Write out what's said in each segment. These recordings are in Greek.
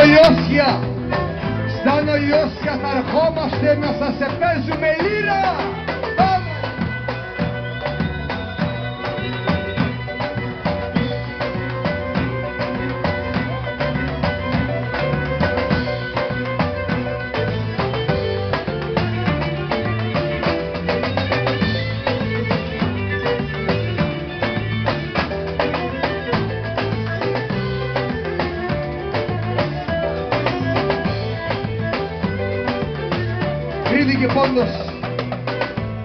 Ολιώσια, σαν Ολιώσια θα ερχόμαστε να σας επέζουμε λύρα. Πάμε!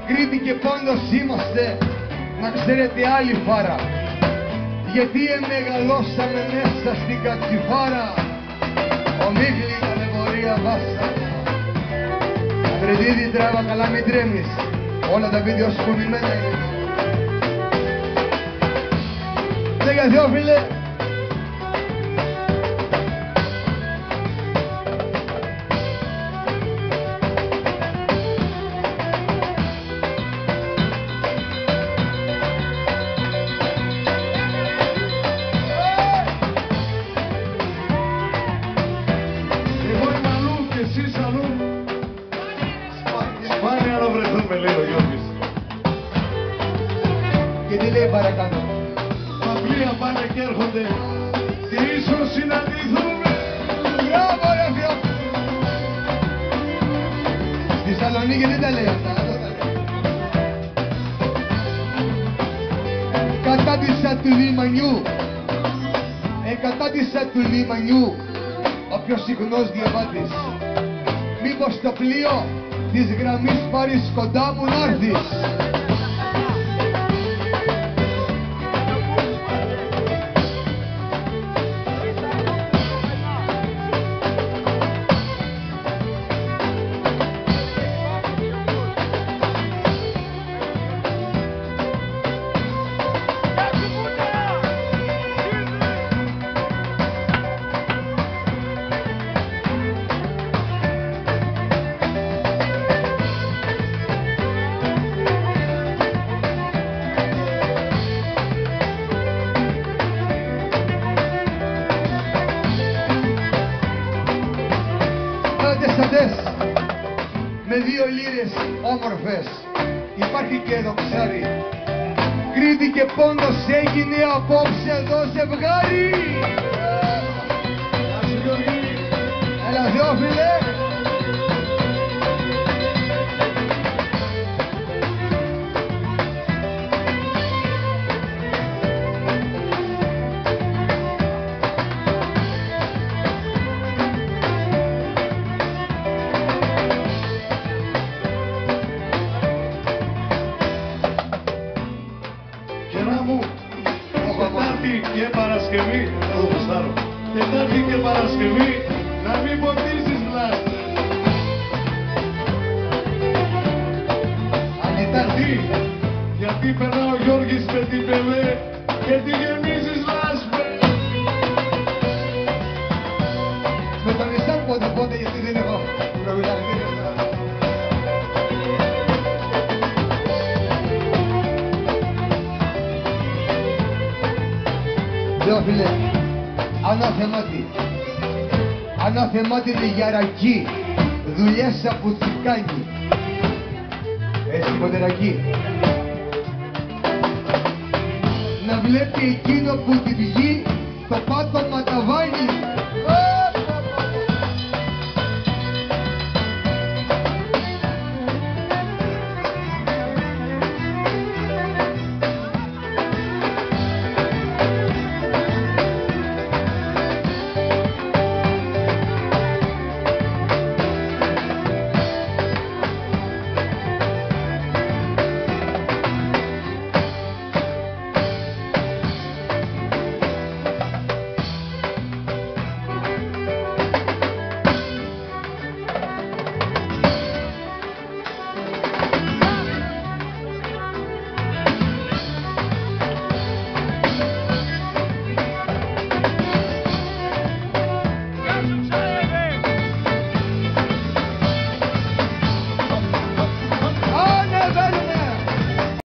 Κρήτη και Πόντος είμαστε, να ξέρετε άλλη φάρα, γιατί μεγαλώσαμε μέσα στην Κατσιφάρα. Ο Μίχλη ταλαιπωρία βάσανα, Αφρεντίδη τράβα καλά μην τρέμεις, όλα τα βίντεο σου κουνημένα είναι. Λέγα Θεόφιλε. Και τι λέει παρακάτω? Τα πλοία πάνε και έρχονται και ίσως συναντηθούμε. Μπράβο ρε Θεό! Στη Θεσσαλονίκη δεν τα λέει αυτά, εδώ τα λέει. Κατάτησα του λιμανιού, κατάτησα του λιμανιού, ο πιο συχνός διαβάτης. Μήπως το πλοίο της γραμμής πάρεις κοντά μου να έρθεις? Με δύο λύρες όμορφες υπάρχει και δοξάρι. Κρήτη και Πόντος έγινε απόψε εδώ ζευγάρι. Έλα Θεόφιλε. Τετάρτη και Παρασκευή, θα το γουστάρω. Τετάρτη και Παρασκευή, να μην ποτίσεις βλάστες. Γιατί περνά ο Γιώργης με την Πελέ και τη γεμίζεις λάσπες. Με τον Ισάν πότε γιατί δεν έχω προβιλαχθεί. Θεόφιλε, ανάθεμάτη λιγιαρακή, δουλειές από τσικάνι. Έτσι κοντερακή. Να βλέπει εκείνο που την πηγεί, το πάτωμα τα βάνει.